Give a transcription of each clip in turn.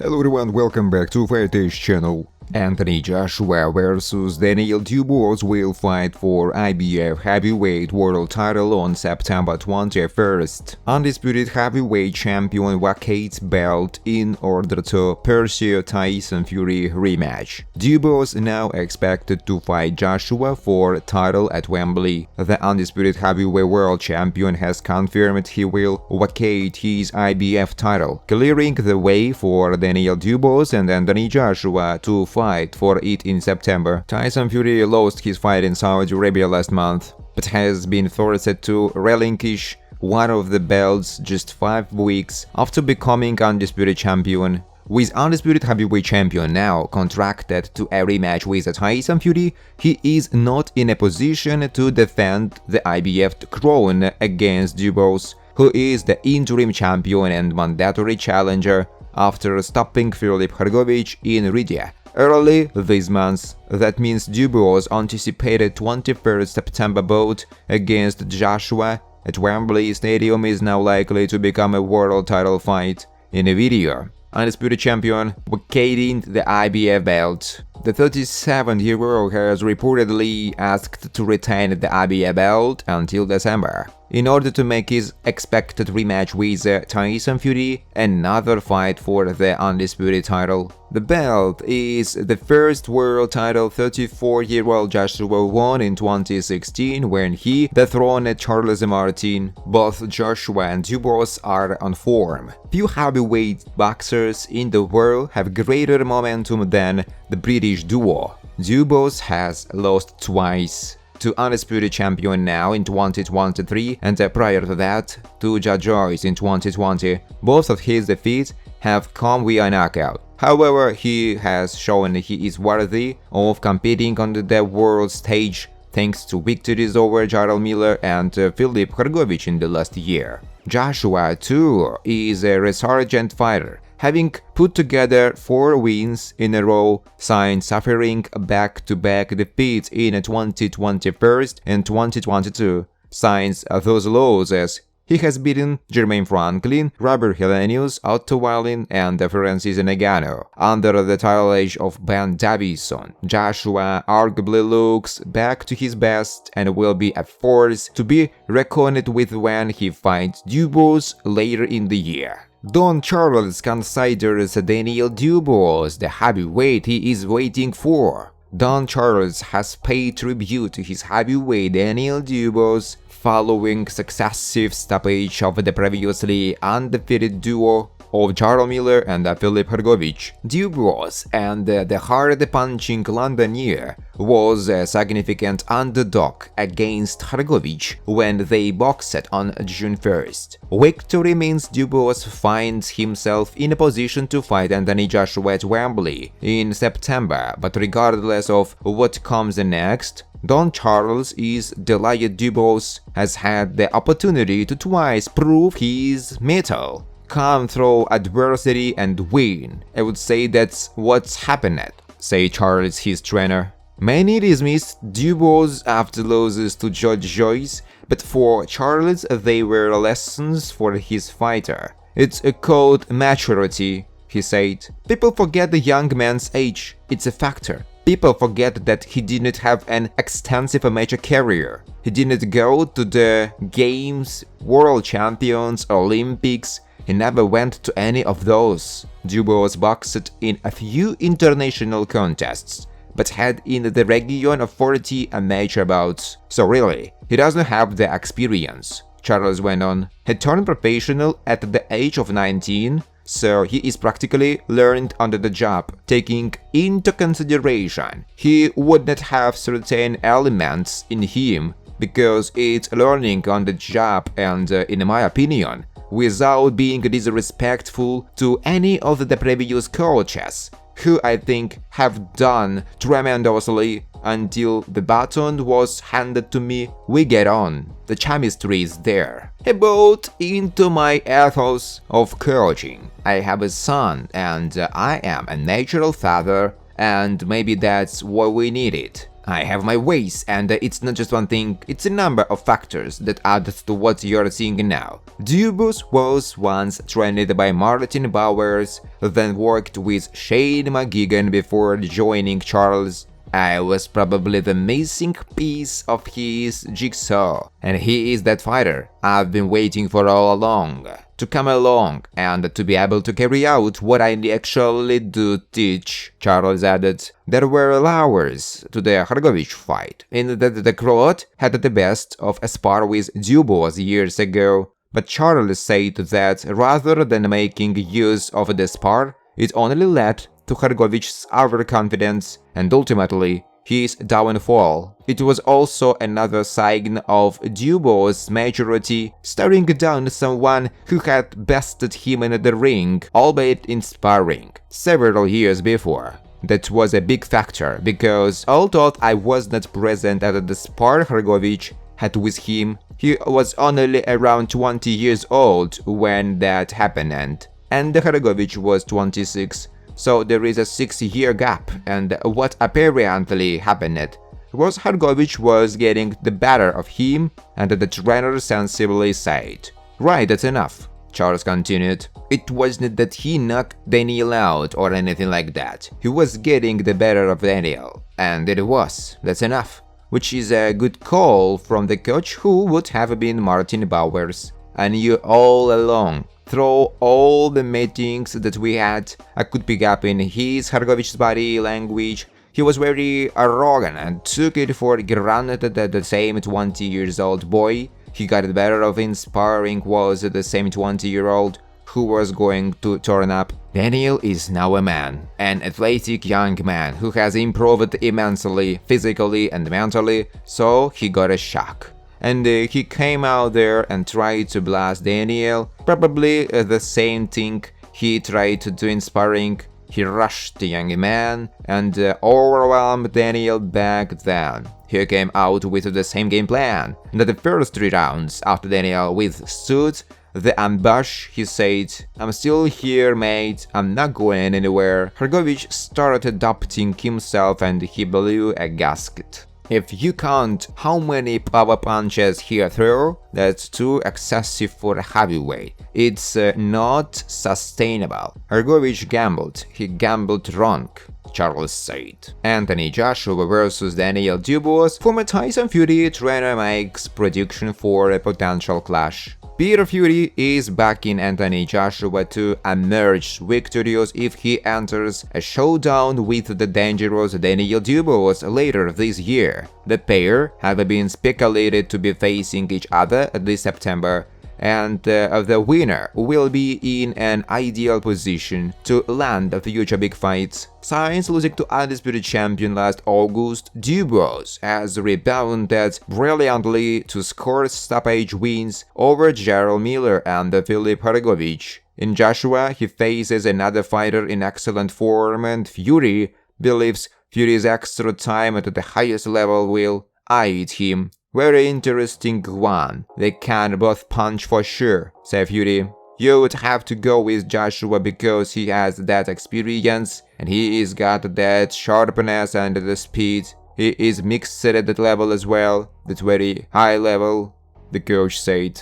Hello everyone, welcome back to Fighter's channel. Anthony Joshua vs Daniel Dubois will fight for IBF heavyweight world title on September 21st. Undisputed heavyweight champion vacates belt in order to pursue Tyson Fury rematch. Dubois now expected to fight Joshua for title at Wembley. The undisputed heavyweight world champion has confirmed he will vacate his IBF title, clearing the way for Daniel Dubois and Anthony Joshua to fight for it in September. Tyson Fury lost his fight in Saudi Arabia last month, but has been forced to relinquish one of the belts just 5 weeks after becoming undisputed champion. With undisputed heavyweight champion now contracted to a rematch with Tyson Fury, he is not in a position to defend the IBF crown against Dubois, who is the interim champion and mandatory challenger after stopping Filip Hrgovic in Riyadh early this month. That means Dubois' anticipated 21st September bout against Joshua at Wembley Stadium is now likely to become a world title fight. In a video, undisputed champion vacating the IBF belt. The 37-year-old has reportedly asked to retain the IBF belt until December, in order to make his expected rematch with Tyson Fury another fight for the undisputed title. The belt is the first world title 34-year-old Joshua won in 2016 when he dethroned Charles Martin. Both Joshua and Dubois are on form. Few heavyweight boxers in the world have greater momentum than the British duo. Dubois has lost twice to undisputed champion now in 2023 and prior to that to Joyce in 2020. Both of his defeats have come via knockout. However, he has shown he is worthy of competing on the world stage thanks to victories over Jarrell Miller and Filip Hrgovic in the last year. Joshua, too, is a resurgent fighter, having put together 4 wins in a row since suffering back-to-back defeats in 2021 and 2022. Since those losses, he has beaten Jermaine Franklin, Robert Helenius, Otto Wallin, and Francis Ngannou under the tutelage of Ben Davison. Joshua arguably looks back to his best and will be a force to be reckoned with when he fights Dubois later in the year. Don Charles considers Daniel Dubois the heavyweight he is waiting for. Don Charles has paid tribute to his heavyweight Daniel Dubois following successive stoppage of the previously undefeated duo of Jarrell Miller and Filip Hrgovic. Dubois and the hard-punching Londoner was a significant underdog against Hrgovic when they boxed on June 1st. Victory means Dubois finds himself in a position to fight Anthony Joshua at Wembley in September, but regardless of what comes next, Don Charles is delighted Dubois has had the opportunity to twice prove his mettle, come through adversity and win. I would say that's what's happened, say Charles, his trainer. Many dismissed Dubois after losses to Joyce, but for Charles they were lessons for his fighter. It's called maturity, he said. People forget the young man's age. It's a factor. People forget that he didn't have an extensive amateur career. He didn't go to the Games, World Champions, Olympics. He never went to any of those. Dubois boxed in a few international contests, but had in the region of 40 amateur bouts. So really, he doesn't have the experience. Charles went on. He turned professional at the age of 19. So he is practically learned on the job, taking into consideration he would not have certain elements in him because it's learning on the job and, in my opinion, without being disrespectful to any of the previous coaches, who I think have done tremendously until the baton was handed to me. We get on. The chemistry is there. I bought into my ethos of coaching. I have a son and I am a natural father, and maybe that's what we needed. I have my ways, and it's not just one thing, it's a number of factors that add to what you're seeing now. Dubois was once trained by Martin Bowers, then worked with Shane McGuigan before joining Charles. I was probably the missing piece of his jigsaw, and he is that fighter I've been waiting for all along, to come along and to be able to carry out what I actually do teach, Charles added. There were hours to the Hrgovic fight, in that the Croat had the best of a spar with Dubois years ago, but Charles said that rather than making use of the spar, it only led to Hrgovic's overconfidence and ultimately his downfall. It was also another sign of Dubois' maturity, staring down someone who had bested him in the ring, albeit in sparring, several years before. That was a big factor, because although I was not present at the spar Hrgovic had with him, he was only around 20 years old when that happened, and Hrgovic was 26. So there is a 6-year gap, and what apparently happened was Hrgovic was getting the better of him, and the trainer sensibly said, "Right, that's enough." Charles continued, "It wasn't that he knocked Daniel out or anything like that, he was getting the better of Daniel, and that's enough." Which is a good call from the coach, who would have been Martin Bowers. I knew all along, through all the meetings that we had, I could pick up in his Hrgovic's body language. He was very arrogant and took it for granted that the same 20-year-old boy he got better of in sparring was the same 20-year-old who was going to turn up. Daniel is now a man, an athletic young man who has improved immensely physically and mentally, so he got a shock. And he came out there and tried to blast Daniel, probably the same thing he tried to do in sparring. He rushed the young man and overwhelmed Daniel back then. He came out with the same game plan, and the first 3 rounds after Daniel withstood the ambush, he said, "I'm still here, mate, I'm not going anywhere." Hrgovic started doubting himself and he blew a gasket. If you count how many power punches he threw, that's too excessive for a heavyweight. It's not sustainable. Hrgovic gambled. He gambled wrong, Charles said. Anthony Joshua versus Daniel Dubois. Former Tyson Fury trainer makes prediction for a potential clash. Peter Fury is backing Anthony Joshua to emerge victorious if he enters a showdown with the dangerous Daniel Dubois later this year. The pair have been speculated to be facing each other this September, and the winner will be in an ideal position to land future big fights. Since losing to undisputed champion last August, Dubois has rebounded brilliantly to score stoppage wins over Jarrell Miller and Filip Hrgovic. In Joshua, he faces another fighter in excellent form, and Fury believes Fury's extra time at the highest level will aid him. "Very interesting one. They can both punch for sure," said Fury. "You would have to go with Joshua because he has that experience and he's got that sharpness and the speed. He is mixed at that level as well, that very high level," the coach said.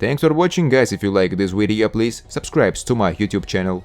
Thanks for watching, guys. If you like this video, please subscribe to my YouTube channel.